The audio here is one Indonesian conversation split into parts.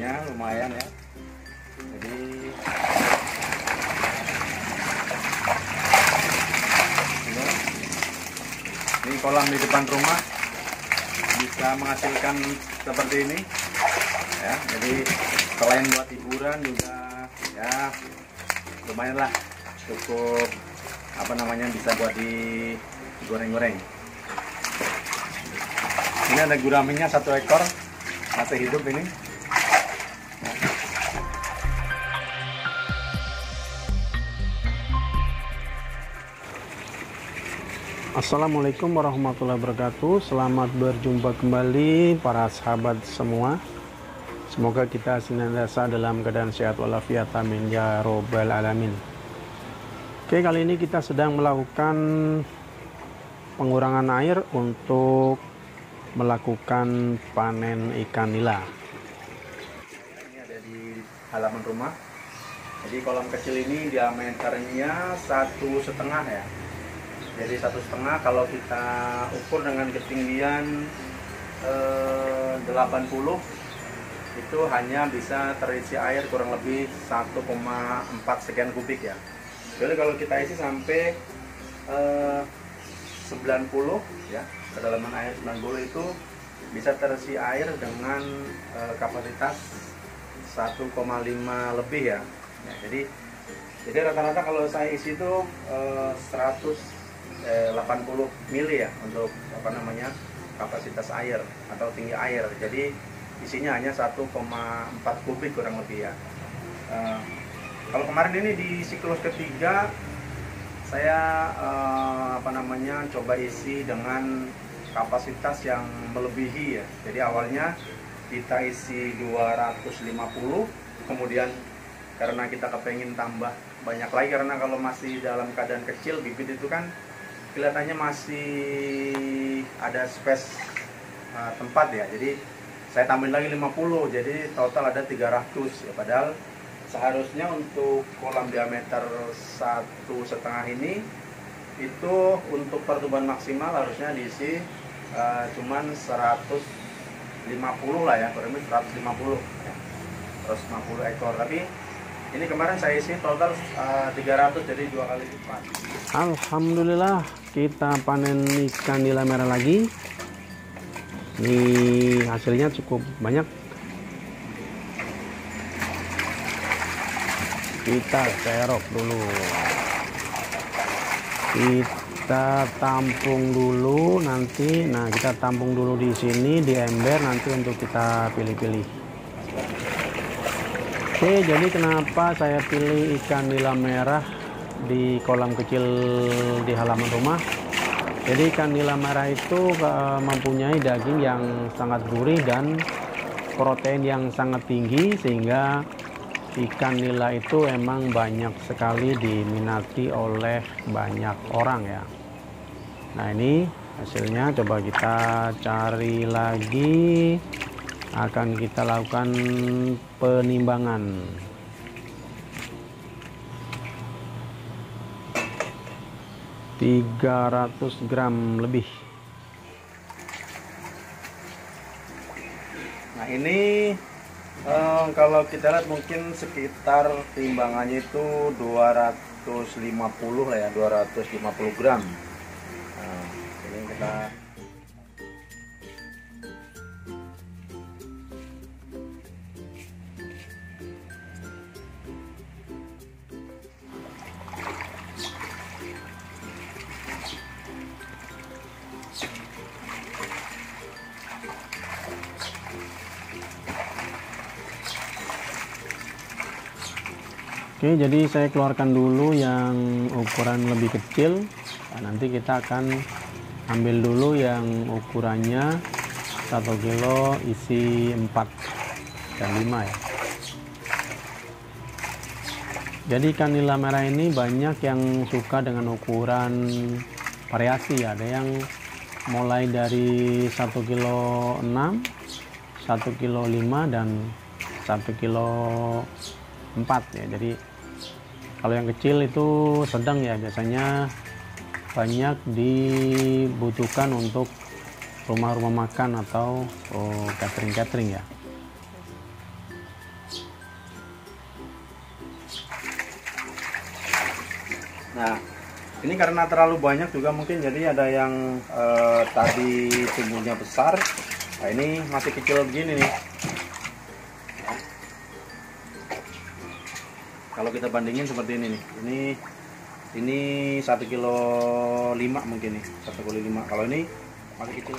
airnya lumayan ya. Jadi ini kolam di depan rumah bisa menghasilkan seperti ini ya. Jadi selain buat hiburan juga ya lumayan lah, cukup apa namanya, bisa buat digoreng-goreng. Ini ada guraminya 1 ekor masih hidup ini. Assalamualaikum warahmatullahi wabarakatuh. Selamat berjumpa kembali para sahabat semua. Semoga kita senantiasa dalam keadaan sehat walafiat, amin ya robbal alamin. Oke, kali ini kita sedang melakukan pengurangan air untuk melakukan panen ikan nila. Ini ada di halaman rumah. Jadi kolam kecil ini diameternya 1,5 ya. Jadi 1,5 kalau kita ukur dengan ketinggian 80 itu hanya bisa terisi air kurang lebih 1,4 sekian kubik ya. Jadi kalau kita isi sampai 90 ya, kedalaman air 90 itu bisa terisi air dengan kapasitas 1,5 lebih ya. Nah, jadi rata-rata kalau saya isi itu 180 mili ya untuk apa namanya, kapasitas air atau tinggi air. Jadi isinya hanya 1,4 kubik kurang lebih ya. Kalau kemarin ini di siklus ketiga saya apa namanya, coba isi dengan kapasitas yang melebihi ya. Jadi awalnya kita isi 250, kemudian karena kita kepengen tambah banyak lagi, karena kalau masih dalam keadaan kecil bibit itu kan kelihatannya masih ada space tempat ya. Jadi saya tambahin lagi 50, jadi total ada 300 ya. Padahal seharusnya untuk kolam diameter 1,5 ini itu untuk pertumbuhan maksimal harusnya diisi cuman 150 lah ya, kurang lebih 150 ya, 150 ekor. Tapi ini kemarin saya isi total 300, jadi 2 kali lipat. Alhamdulillah kita panen ikan nila merah lagi. Ini hasilnya cukup banyak. Kita serok dulu, kita tampung dulu nanti. Nah, kita tampung dulu di sini di ember nanti untuk kita pilih-pilih. Oke, jadi kenapa saya pilih ikan nila merah di kolam kecil di halaman rumah? Jadi ikan nila merah itu mempunyai daging yang sangat gurih dan protein yang sangat tinggi, sehingga ikan nila itu emang banyak sekali diminati oleh banyak orang ya. Nah, ini hasilnya, coba kita cari lagi. Akan kita lakukan penimbangan. (300 gram lebih). Nah, ini kalau kita lihat mungkin sekitar timbangannya itu 250 lah ya, 250 gram. Nah, ini kita Oke, jadi saya keluarkan dulu yang ukuran lebih kecil. Nah, nanti kita akan ambil dulu yang ukurannya 1 kilo isi 4 dan 5 ya. Jadi ikan nila merah ini banyak yang suka dengan ukuran variasi ya. Ada yang mulai dari 1 kilo 6, 1 kilo 5 dan 1 kilo 4 ya. Jadi kalau yang kecil itu sedang ya, biasanya banyak dibutuhkan untuk rumah-rumah makan atau catering-catering ya. Nah, ini karena terlalu banyak juga mungkin, jadi ada yang tadi tumbuhnya besar. Nah, ini masih kecil begini nih. Kalau kita bandingin seperti ini nih, ini 1,5 kilo mungkin nih, 1,5 kilo. Kalau ini masih kecil.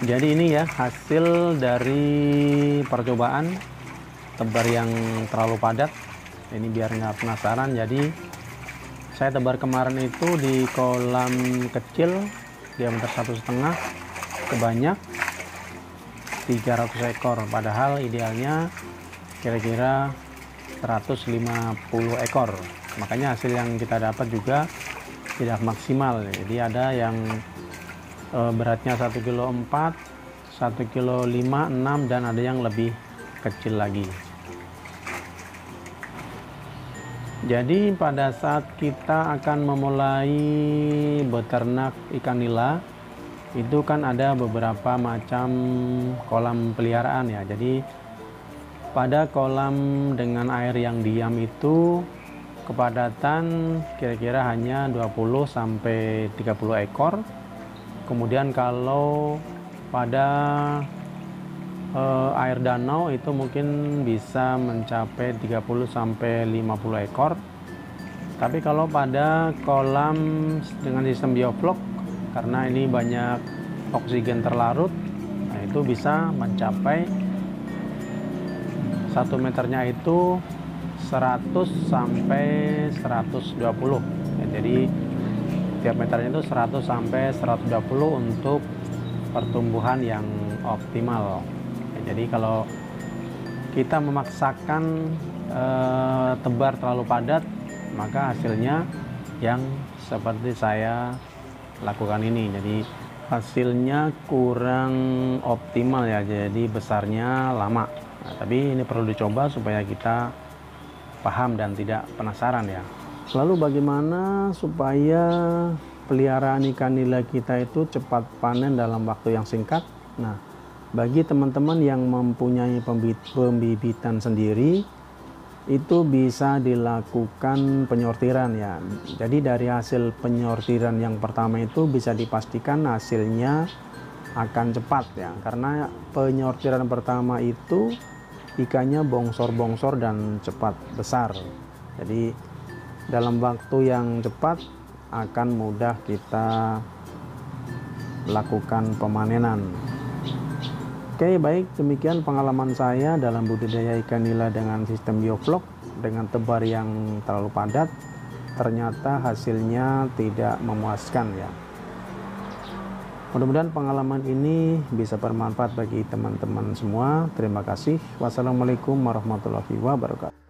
Jadi ini ya hasil dari percobaan tebar yang terlalu padat. Ini biar nggak penasaran, jadi saya tebar kemarin itu di kolam kecil diameter 1,5 sebanyak 300 ekor, padahal idealnya kira-kira 150 ekor. Makanya hasil yang kita dapat juga tidak maksimal. Jadi ada yang beratnya 1,4 kilo, 1,5 kilo, 6, dan ada yang lebih kecil lagi. Jadi pada saat kita akan memulai beternak ikan nila, itu kan ada beberapa macam kolam peliharaan ya. Jadi pada kolam dengan air yang diam itu kepadatan kira-kira hanya 20 sampai 30 ekor. Kemudian kalau pada air danau itu mungkin bisa mencapai 30 sampai 50 ekor. Tapi kalau pada kolam dengan sistem bioflok, karena ini banyak oksigen terlarut, nah itu bisa mencapai 1 meternya itu 100 sampai 120. Ya, jadi tiap meternya itu 100 sampai 120 untuk pertumbuhan yang optimal. Ya, jadi kalau kita memaksakan tebar terlalu padat, maka hasilnya yang seperti saya lakukan ini. Jadi hasilnya kurang optimal ya, jadi besarnya lama. Nah, tapi ini perlu dicoba supaya kita paham dan tidak penasaran ya. Lalu bagaimana supaya peliharaan ikan nila kita itu cepat panen dalam waktu yang singkat? Nah, bagi teman-teman yang mempunyai pembibitan sendiri, itu bisa dilakukan penyortiran ya. Jadi dari hasil penyortiran yang pertama itu bisa dipastikan hasilnya akan cepat ya. Karena penyortiran pertama itu ikannya bongsor-bongsor dan cepat besar. Jadi dalam waktu yang cepat akan mudah kita lakukan pemanenan. Oke, baik, demikian pengalaman saya dalam budidaya ikan nila dengan sistem bioflok dengan tebar yang terlalu padat. Ternyata hasilnya tidak memuaskan ya. Mudah-mudahan pengalaman ini bisa bermanfaat bagi teman-teman semua. Terima kasih. Wassalamualaikum warahmatullahi wabarakatuh.